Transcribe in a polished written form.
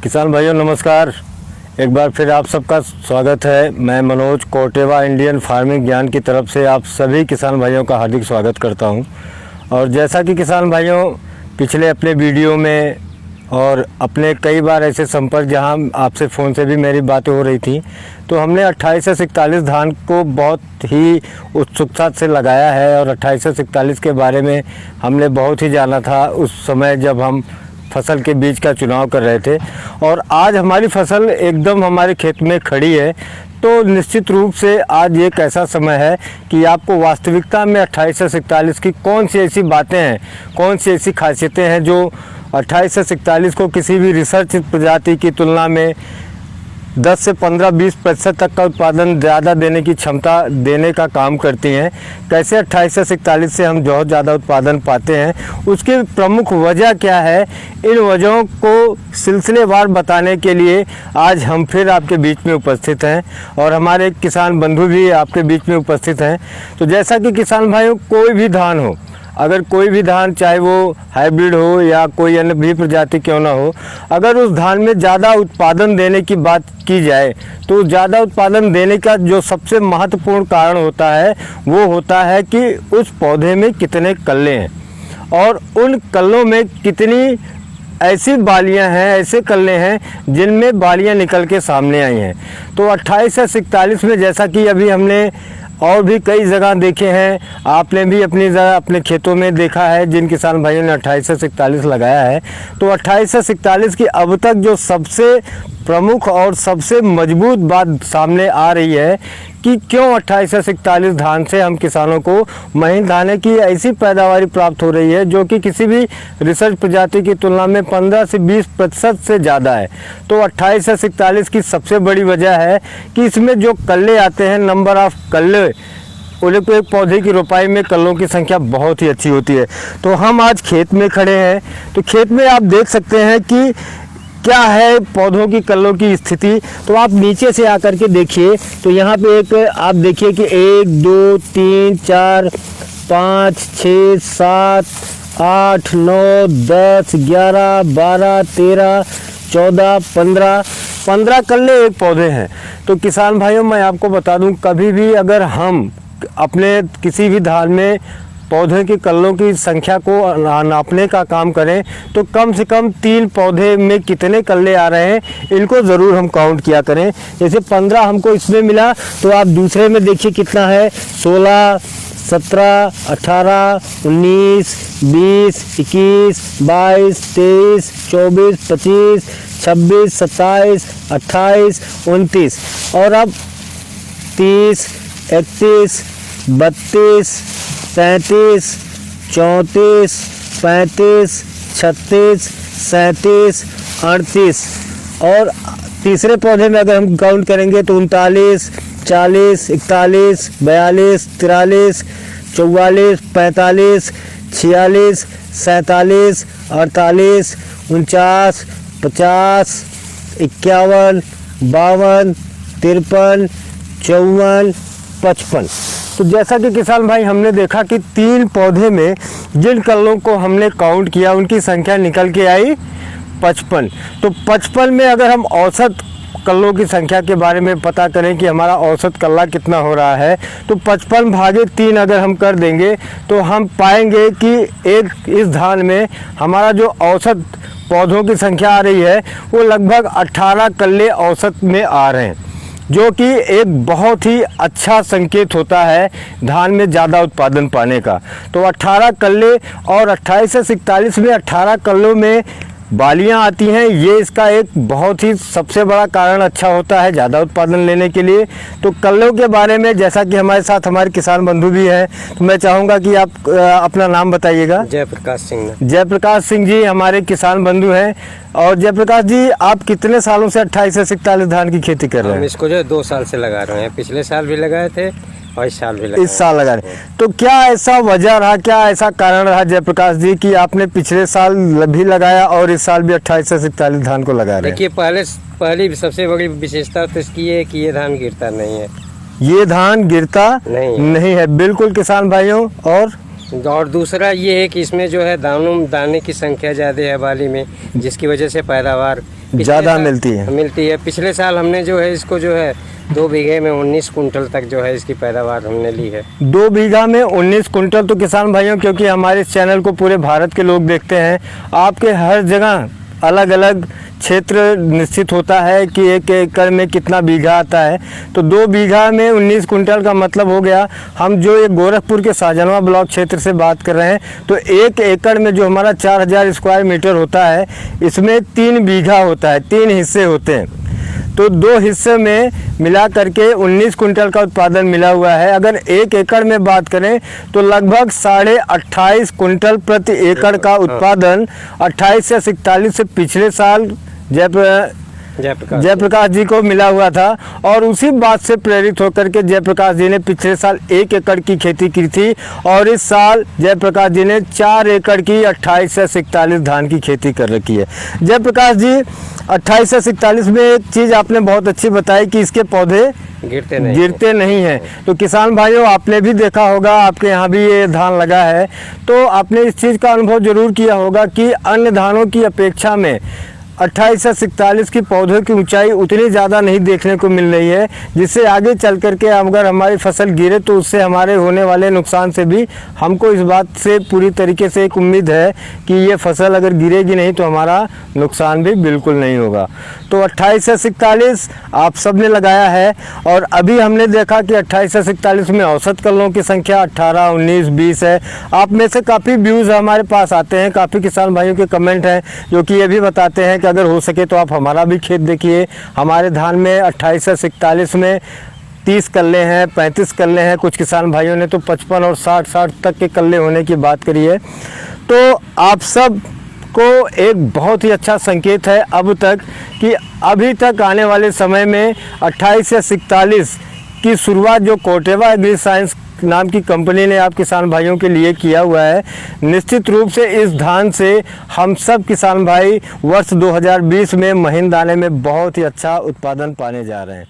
किसान भाइयों नमस्कार। एक बार फिर आप सबका स्वागत है। मैं मनोज कोटेवा इंडियन फार्मिंग ज्ञान की तरफ से आप सभी किसान भाइयों का हार्दिक स्वागत करता हूं। और जैसा कि किसान भाइयों पिछले अपने वीडियो में और अपने कई बार ऐसे संपर्क जहां आपसे फ़ोन से भी मेरी बातें हो रही थी, तो हमने 28 से 41 धान को बहुत ही उत्सुकता से लगाया है। और 28 से 41 के बारे में हमने बहुत ही जाना था उस समय जब हम फसल के बीज का चुनाव कर रहे थे। और आज हमारी फसल एकदम हमारे खेत में खड़ी है, तो निश्चित रूप से आज एक ऐसा समय है कि आपको वास्तविकता में 28 से 41 की कौन सी ऐसी बातें हैं, कौन सी ऐसी खासियतें हैं जो 28 से 41 को किसी भी रिसर्च प्रजाति की तुलना में 10 से 15-20% तक का उत्पादन ज़्यादा देने की क्षमता देने का काम करती हैं। कैसे 28 से 41 से हम बहुत ज़्यादा उत्पादन पाते हैं, उसकी प्रमुख वजह क्या है, इन वजहों को सिलसिलेवार बताने के लिए आज हम फिर आपके बीच में उपस्थित हैं और हमारे किसान बंधु भी आपके बीच में उपस्थित हैं। तो जैसा कि किसान भाइयों कोई भी धान हो, अगर कोई भी धान चाहे वो हाइब्रिड हो या कोई अन्य भी प्रजाति क्यों ना हो, अगर उस धान में ज़्यादा उत्पादन देने की बात की जाए तो ज़्यादा उत्पादन देने का जो सबसे महत्वपूर्ण कारण होता है वो होता है कि उस पौधे में कितने कल्ले हैं और उन कल्लों में कितनी ऐसी बालियां हैं, ऐसे कल्ले हैं जिनमें बालियां निकल के सामने आई हैं। तो 28 से 41 में जैसा कि अभी हमने और भी कई जगह देखे हैं, आपने भी अपनी जगह अपने खेतों में देखा है जिन किसान भाइयों ने 28 से 41 लगाया है। तो 28 से 41 की अब तक जो सबसे प्रमुख और सबसे मजबूत बात सामने आ रही है कि क्यों 28 से 41 धान से हम किसानों को महीन दाने की ऐसी पैदावारी प्राप्त हो रही है जो कि किसी भी रिसर्च प्रजाति की तुलना में 15 से 20% से ज़्यादा है। तो 28 से 41 की सबसे बड़ी वजह है कि इसमें जो कल्ले आते हैं, नंबर ऑफ कल्ले, एक पौधे की रोपाई में कल्लों की संख्या बहुत ही अच्छी होती है। तो हम आज खेत में खड़े हैं, तो खेत में आप देख सकते हैं कि क्या है पौधों की कल्लों की स्थिति। तो आप नीचे से आकर के देखिए, तो यहाँ पे एक आप देखिए कि 1 2 3 4 5 6 7 8 9 10 11 12 13 14 15 कल्ले एक पौधे हैं। तो किसान भाइयों मैं आपको बता दूं, कभी भी अगर हम अपने किसी भी धान में पौधे की कल्लों की संख्या को नापने का काम करें तो कम से कम 3 पौधे में कितने कल्ले आ रहे हैं इनको ज़रूर हम काउंट किया करें। जैसे 15 हमको इसमें मिला, तो आप दूसरे में देखिए कितना है, 16 17 18 19 20 21 22 23 24 25 26 27 28 29 और अब 30 31 32 33 34 35 36 37 38 और तीसरे पौधे में अगर हम काउंट करेंगे तो 39 40 41 42 43 44 45 46 47 48 49 50 51 52 53 54 55। तो जैसा कि किसान भाई हमने देखा कि 3 पौधे में जिन कल्लों को हमने काउंट किया उनकी संख्या निकल के आई 55। तो 55 में अगर हम औसत कल्लों की संख्या के बारे में पता करें कि हमारा औसत कल्ला कितना हो रहा है, तो 55/3 अगर हम कर देंगे तो हम पाएंगे कि एक इस धान में हमारा जो औसत पौधों की संख्या आ रही है वो लगभग 18 कल्ले औसत में आ रहे हैं, जो कि एक बहुत ही अच्छा संकेत होता है धान में ज़्यादा उत्पादन पाने का। तो 18 कल्ले और 28 से 41 में 18 कल्लों में बालियां आती हैं, ये इसका एक बहुत ही सबसे बड़ा कारण अच्छा होता है ज़्यादा उत्पादन लेने के लिए। तो कल्लों के बारे में जैसा कि हमारे साथ हमारे किसान बंधु भी हैं, तो मैं चाहूँगा कि आप अपना नाम बताइएगा। जयप्रकाश सिंह। जयप्रकाश सिंह जी हमारे किसान बंधु हैं। और जयप्रकाश जी आप कितने सालों से 28 से 41 धान की खेती कर रहे हैं? हम इसको जो 2 साल से लगा रहे हैं, पिछले साल भी लगाए थे और इस साल भी लगाए। इस साल लगा रहे। तो क्या ऐसा वजह रहा, क्या ऐसा कारण रहा जयप्रकाश जी कि आपने पिछले साल भी लगाया और इस साल भी 28 से 41 धान को लगा रहे हैं? देखिए पहली सबसे बड़ी विशेषता तो इसकी है कि ये धान गिरता नहीं है। ये धान गिरता नहीं है बिल्कुल किसान भाइयों। और और दूसरा ये है कि इसमें जो है दाने की संख्या ज़्यादा है बाली में, जिसकी वजह से पैदावार ज़्यादा मिलती है। पिछले साल हमने जो है इसको जो है 2 बीघे में 19 कुंटल तक जो है इसकी पैदावार हमने ली है। 2 बीघा में 19 कुंटल। तो किसान भाइयों, क्योंकि हमारे इस चैनल को पूरे भारत के लोग देखते हैं, आपके हर जगह अलग अलग क्षेत्र निश्चित होता है कि 1 एकड़ में कितना बीघा आता है। तो 2 बीघा में 19 कुंटल का मतलब हो गया, हम जो ये गोरखपुर के शाहजहां ब्लॉक क्षेत्र से बात कर रहे हैं, तो 1 एकड़ में जो हमारा 4000 स्क्वायर मीटर होता है, इसमें 3 बीघा होता है, 3 हिस्से होते हैं। तो 2 हिस्से में मिला करके 19 कुंटल का उत्पादन मिला हुआ है। अगर 1 एकड़ में बात करें तो लगभग 28.5 कुंटल प्रति एकड़ का उत्पादन 28 से 41 से पिछले साल जयप्रकाश जी को मिला हुआ था। और उसी बात से प्रेरित होकर के जयप्रकाश जी ने पिछले साल 1 एकड़ की खेती की थी और इस साल जयप्रकाश जी ने 4 एकड़ की 28 से 41 धान की खेती कर रखी है। जयप्रकाश जी, 28 से 41 में एक चीज़ आपने बहुत अच्छी बताई कि इसके पौधे गिरते नहीं हैं। तो किसान भाइयों, आपने भी देखा होगा, आपके यहाँ भी ये धान लगा है, तो आपने इस चीज़ का अनुभव ज़रूर किया होगा कि अन्य धानों की अपेक्षा में 28 से 41 की पौधों की ऊंचाई उतनी ज़्यादा नहीं देखने को मिल रही है, जिससे आगे चल करके अगर हमारी फसल गिरे तो उससे हमारे होने वाले नुकसान से भी हमको इस बात से पूरी तरीके से एक उम्मीद है कि ये फसल अगर गिरेगी नहीं तो हमारा नुकसान भी बिल्कुल नहीं होगा। तो 28 से 41 आप सब ने लगाया है और अभी हमने देखा कि 28 से 41 में औसत कलों की संख्या 18, 19, 20 है। आप में से काफ़ी व्यूज़ हमारे पास आते हैं, काफ़ी किसान भाइयों के कमेंट हैं जो कि ये भी बताते हैं कि अगर हो सके तो आप हमारा भी खेत देखिए। हमारे धान में 28 से 41 में 30 कल्ले हैं, 35 कल्ले हैं, कुछ किसान भाइयों ने तो 55 और 60 तक के कल्ले होने की बात करी है। तो आप सब को एक बहुत ही अच्छा संकेत है अब तक कि अभी तक आने वाले समय में 28 से 41 की शुरुआत जो कोटेवा एग्री साइंस नाम की कंपनी ने आप किसान भाइयों के लिए किया हुआ है, निश्चित रूप से इस धान से हम सब किसान भाई वर्ष 2020 में महीन दाने में बहुत ही अच्छा उत्पादन पाने जा रहे हैं।